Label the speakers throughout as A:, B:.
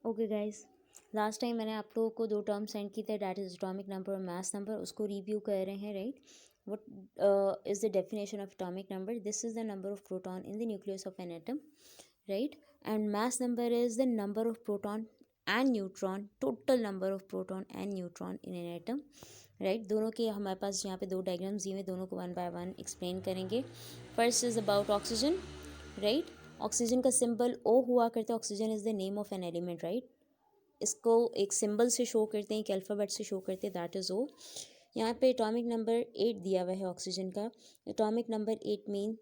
A: Okay guys, last time मैंने आप लोगों को दो टर्म सेंड की थे, डैट इज एटॉमिक नंबर और मास नंबर. उसको रिव्यू कर रहे हैं, right. What is the definition of atomic number? This is the number of proton in the nucleus of an atom, right. And mass number is the number of proton and neutron, total number of proton and neutron in an atom, right. दोनों के हमारे पास यहाँ पे दो diagrams दिए हुए, दोनों को वन बाय वन एक्सप्लेन करेंगे. First is about oxygen, right. Oxygen का सिंबल ओ हुआ करता है. Oxygen is the name of an element, right. इसको एक सिंबल से शो करते हैं, एक अल्फ़ाबेट से शो करते हैं, दैट इज़ ओ. यहाँ पे एटॉमिक नंबर 8 दिया हुआ है ऑक्सीजन का. Atomic number 8 mean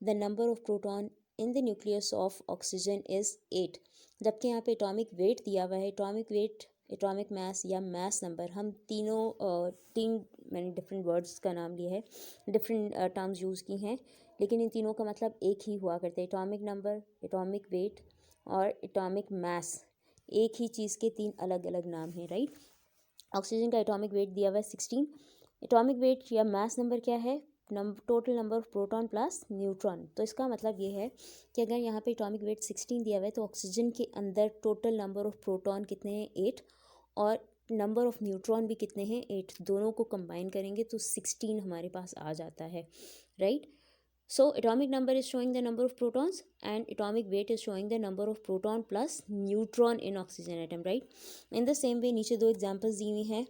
A: the number of proton in the nucleus of oxygen is 8. जबकि यहाँ पे एटॉमिक वेट दिया हुआ है. एटॉमिक वेट, एटॉमिक मास या मास नंबर, हम तीन मैंने डिफरेंट वर्ड्स का नाम लिया है, डिफरेंट टर्म्स यूज़ की हैं, लेकिन इन तीनों का मतलब एक ही हुआ करता है. एटॉमिक नंबर, एटॉमिक वेट और एटॉमिक मास, एक ही चीज़ के तीन अलग अलग नाम हैं, राइट. ऑक्सीजन का एटॉमिक वेट दिया हुआ है 16. एटॉमिक वेट या मास नंबर क्या है? Total number of proton plus neutron. तो इसका मतलब ये है कि अगर यहाँ पे एटॉमिक वेट 16 दिया हुआ है तो ऑक्सीजन के अंदर टोटल नंबर ऑफ प्रोटॉन कितने हैं? 8. और नंबर ऑफ न्यूट्रॉन भी कितने हैं? 8. दोनों को कंबाइन करेंगे तो 16 हमारे पास आ जाता है, right. So atomic number is showing the number of protons and atomic weight is showing the number of proton plus neutron in oxygen atom, right. In the same way नीचे दो examples दी हुई हैं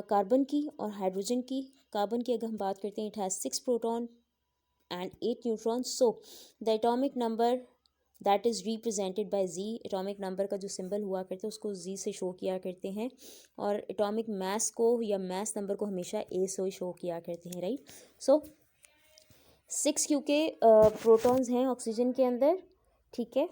A: carbon की और hydrogen की. Carbon की अगर हम बात करते हैं, it has 6 proton and 8 neutrons. So the atomic number that is represented by Z, atomic number का जो सिंबल हुआ करते हैं उसको Z से शो किया करते हैं, और एटॉमिक मास को या मास नंबर को हमेशा A से शो किया करते हैं, राइट. सो 6 क्योंकि प्रोटॉन्स हैं ऑक्सीजन के अंदर, ठीक है,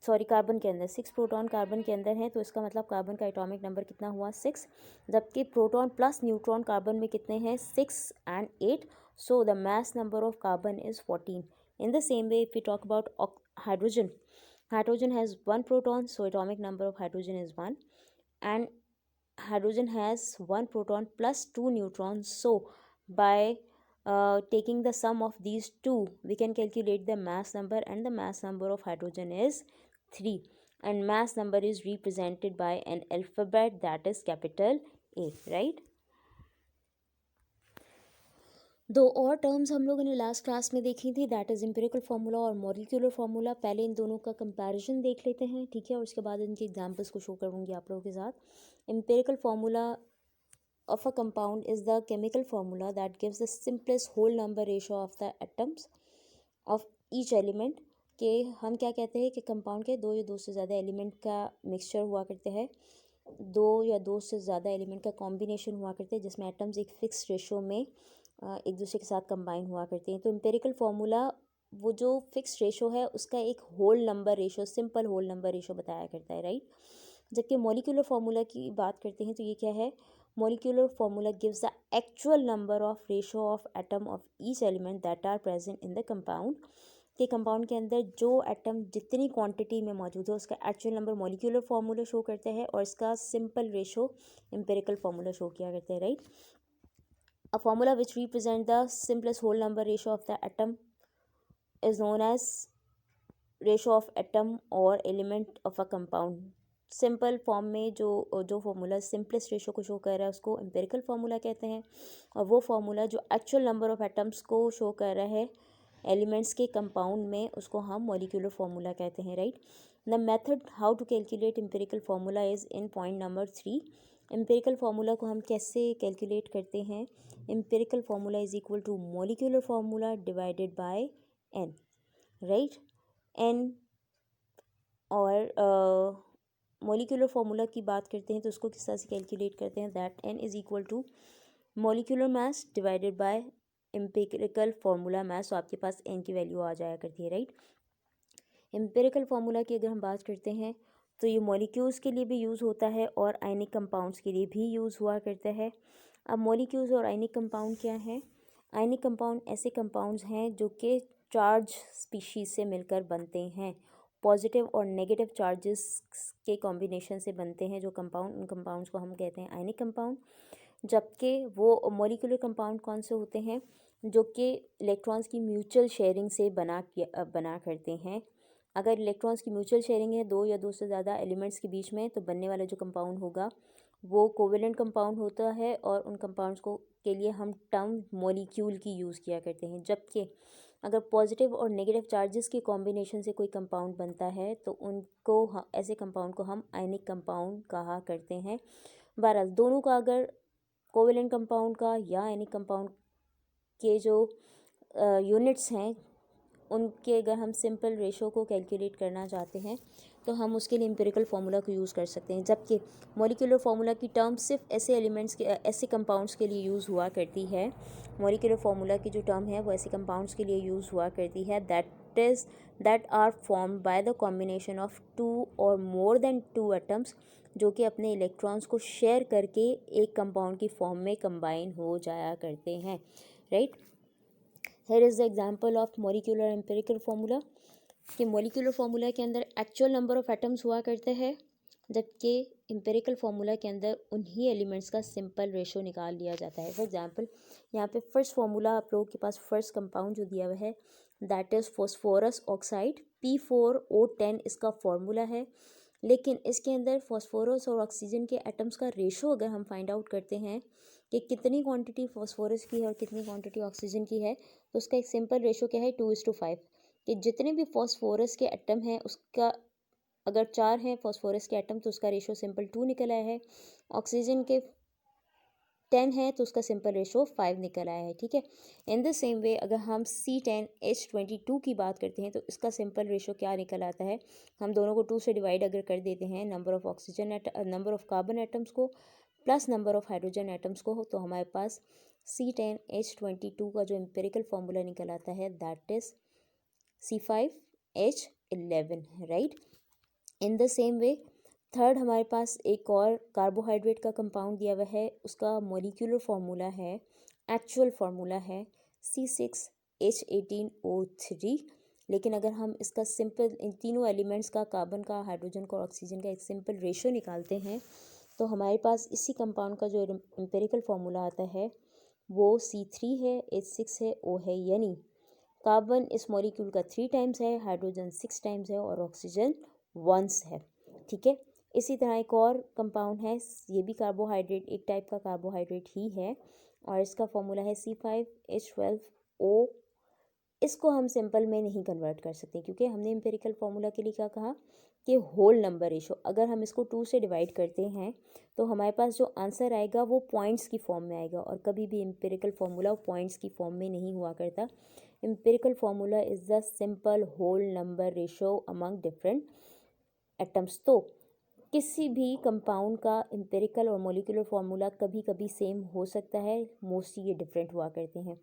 A: सॉरी कार्बन के अंदर 6 प्रोटॉन कार्बन के अंदर हैं, तो इसका मतलब कार्बन का एटॉमिक नंबर कितना हुआ? 6. जबकि प्रोटॉन प्लस न्यूट्रॉन कार्बन में कितने हैं? 6 and 8. So the mass number of carbon is 14. In the same way if we talk about hydrogen, hydrogen has 1 proton, so atomic number of hydrogen is 1. And hydrogen has 1 proton plus 2 neutrons. So by taking the sum of these two, we can calculate the mass number, and the mass number of hydrogen is 3. And mass number is represented by an alphabet that is capital A, right. दो और terms हम लोगों ने last class में देखी थी, that is empirical formula और molecular formula. पहले इन दोनों का कंपैरिजन देख लेते हैं, ठीक है, और उसके बाद इनके एग्जांपल्स को शो करूँगी आप लोगों के साथ. Empirical formula of a compound is the chemical formula that gives the simplest whole number ratio of the atoms of each element. के हम क्या कहते हैं कि कंपाउंड के दो या दो से ज़्यादा एलिमेंट का मिक्सचर हुआ करते हैं, दो या दो से ज़्यादा एलिमेंट का कॉम्बिनेशन हुआ करते हैं, जिसमें एटम्स एक फिक्स रेशो में एक दूसरे के साथ कंबाइन हुआ करते हैं. तो एम्पिरिकल फार्मूला वो जो फिक्स रेशो है उसका एक whole number ratio, simple whole number ratio बताया करता है, राइट. जबकि मॉलिक्यूलर फार्मूला की बात करते हैं तो ये क्या है? Molecular formula gives the actual number of ratio of atom of each element that are present in the compound. के कंपाउंड के अंदर जो एटम जितनी क्वांटिटी में मौजूद है उसका actual number molecular formula show करता है, और इसका simple ratio empirical formula show किया करता है, right. A formula which represent the simplest whole number ratio of the atom is known as ratio of atom और element of a compound. Simple form में जो फार्मूला सिंपलेस्ट रेशो को show कर रहा है उसको एम्पिरिकल फार्मूला कहते हैं, और वो फार्मूला जो एक्चुअल नंबर ऑफ एटम्स को शो कर रहा है एलिमेंट्स के कंपाउंड में उसको हम मॉलिक्यूलर फार्मूला कहते हैं, right. The method how to calculate empirical formula is in point number 3. Empirical formula को हम कैसे कैलकुलेट करते हैं? Empirical formula is equal to molecular formula divided by n, right. n और मॉलिक्यूलर फार्मूला की बात करते हैं तो उसको किस तरह से कैलकुलेट करते हैं? That n is equal to molecular mass divided by empirical formula mass. तो आपके पास n की वैल्यू आ जाया करती है, राइट. एम्पिरिकल फार्मूला की अगर हम बात करते हैं तो ये मॉलिक्यूल्स के लिए भी यूज़ होता है और आयनिक कंपाउंड्स के लिए भी यूज़ हुआ करता है. अब मॉलिक्यूल्स और आयनिक कंपाउंड क्या हैं? आयनिक कंपाउंड ऐसे कंपाउंड्स हैं जो कि चार्ज स्पीशीज़ से मिलकर बनते हैं, पॉजिटिव और नेगेटिव चार्जेस के कॉम्बिनेशन से बनते हैं जो कंपाउंड, उन कंपाउंड्स को हम कहते हैं आयनिक कंपाउंड. जबकि वो मॉलिक्यूलर कंपाउंड कौन से होते हैं? जो कि इलेक्ट्रॉन्स की म्यूचुअल शेयरिंग से बना करते हैं, अगर इलेक्ट्रॉन्स की म्यूचुअल शेयरिंग है दो या दो से ज़्यादा एलिमेंट्स के बीच में, तो बनने वाला जो कंपाउंड होगा वो कोवेलेंट कंपाउंड होता है, और उन कंपाउंड्स को के लिए हम टर्म मॉलिक्यूल की यूज़ किया करते हैं। जबकि अगर पॉजिटिव और नेगेटिव चार्जेस के कॉम्बिनेशन से कोई कंपाउंड बनता है तो उनको ऐसे कंपाउंड को हम आयनिक कंपाउंड कहा करते हैं। बहरहाल दोनों का अगर कोवेलेंट कंपाउंड का या आयनिक कंपाउंड के जो यूनिट्स हैं उनके अगर हम सिंपल रेशो को कैलकुलेट करना चाहते हैं तो हम उसके लिए एम्पिरिकल फार्मूला को यूज़ कर सकते हैं। जबकि मॉलिक्यूलर फार्मूला की टर्म सिर्फ ऐसे एलिमेंट्स के ऐसे कंपाउंड्स के लिए यूज़ हुआ करती है। मॉलिक्यूलर फार्मूला की जो टर्म है वो ऐसे कंपाउंड्स के लिए यूज़ हुआ करती है that are formed by the combination of two और मोर देन टू एटम्स, जो कि अपने इलेक्ट्रॉन्स को शेयर करके एक कंपाउंड की फॉर्म में कंबाइन हो जाया करते हैं, right. Here is the example of molecular empirical formula कि molecular formula के अंदर actual number of atoms हुआ करते हैं, जबकि empirical formula के अंदर उन्हीं elements का simple ratio निकाल लिया जाता है। For example, यहाँ पे first formula आप लोगों के पास first compound जो दिया हुआ है that is phosphorus oxide P4O10 इसका formula है। लेकिन इसके अंदर फॉस्फोरस और ऑक्सीजन के एटम्स का रेशो अगर हम फाइंड आउट करते हैं कि कितनी क्वांटिटी फॉस्फोरस की है और कितनी क्वांटिटी ऑक्सीजन की है, तो उसका एक सिंपल रेशो क्या है 2:5, कि जितने भी फॉस्फोरस के एटम हैं उसका अगर 4 हैं फॉस्फोरस के एटम तो उसका रेशो सिंपल 2 निकल आया है, ऑक्सीजन के 10 है तो उसका सिंपल रेशो 5 निकल आया है, ठीक है। इन द सेम वे अगर हम C10H22 की बात करते हैं तो इसका सिंपल रेशो क्या निकल आता है, हम दोनों को 2 से डिवाइड अगर कर देते हैं नंबर ऑफ कार्बन एटम्स को plus number of hydrogen atoms को, तो हमारे पास C10H22 का जो एम्पिरिकल फार्मूला निकल आता है that is C5H11, right. In the same way third हमारे पास एक और कार्बोहाइड्रेट का कंपाउंड दिया हुआ है, उसका मॉलिक्यूलर फार्मूला है, एक्चुअल फार्मूला है C6H18O3। लेकिन अगर हम इसका सिंपल इन तीनों एलिमेंट्स का कार्बन का, हाइड्रोजन का और ऑक्सीजन का एक सिंपल रेशो निकालते हैं तो हमारे पास इसी कंपाउंड का जो एम्पिरिकल फार्मूला आता है वो C3 है, H6 है, O है, यानी कार्बन इस मॉलिक्यूल का 3 टाइम्स है, हाइड्रोजन 6 टाइम्स है और ऑक्सीजन 1 है, ठीक है। इसी तरह एक और कंपाउंड है, ये भी कार्बोहाइड्रेट, एक टाइप का कार्बोहाइड्रेट ही है और इसका फॉर्मूला है C5H12O। इसको हम सिंपल में नहीं कन्वर्ट कर सकते क्योंकि हमने एम्पिरिकल फार्मूला के लिए क्या कहा कि होल नंबर रेशो, अगर हम इसको 2 से डिवाइड करते हैं तो हमारे पास जो आंसर आएगा वो पॉइंट्स की फॉर्म में आएगा, और कभी भी एम्पिरिकल फार्मूला पॉइंट्स की फॉर्म में नहीं हुआ करता। Empirical formula is the simple whole number ratio among different atoms. तो किसी भी कंपाउंड का एम्पिरिकल और मॉलिक्यूलर फार्मूला कभी कभी सेम हो सकता है, मोस्टली ये डिफरेंट हुआ करते हैं,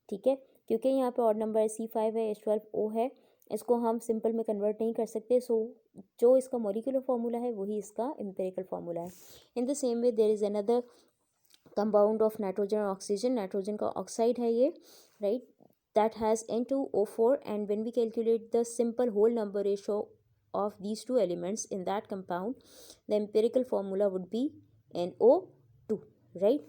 A: ठीक है। क्योंकि यहाँ पे ऑड नंबर C5 है, H12O है, इसको हम सिंपल में कन्वर्ट नहीं कर सकते, सो जो इसका मॉलिक्यूलर फार्मूला है वही इसका एम्पिरिकल फार्मूला है। In the same way there is another compound of nitrogen और ऑक्सीजन, नाइट्रोजन का ऑक्साइड है ये, right, that has N2O4, and when we calculate the simple whole number ratio of these two elements in that compound, the empirical formula would be NO2, right।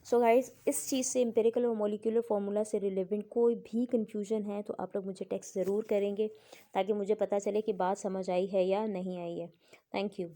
A: so guys, इस चीज़ से empirical और molecular formula से relevant कोई भी confusion है तो आप लोग मुझे टेक्स्ट ज़रूर करेंगे ताकि मुझे पता चले कि बात समझ आई है या नहीं आई है। Thank you.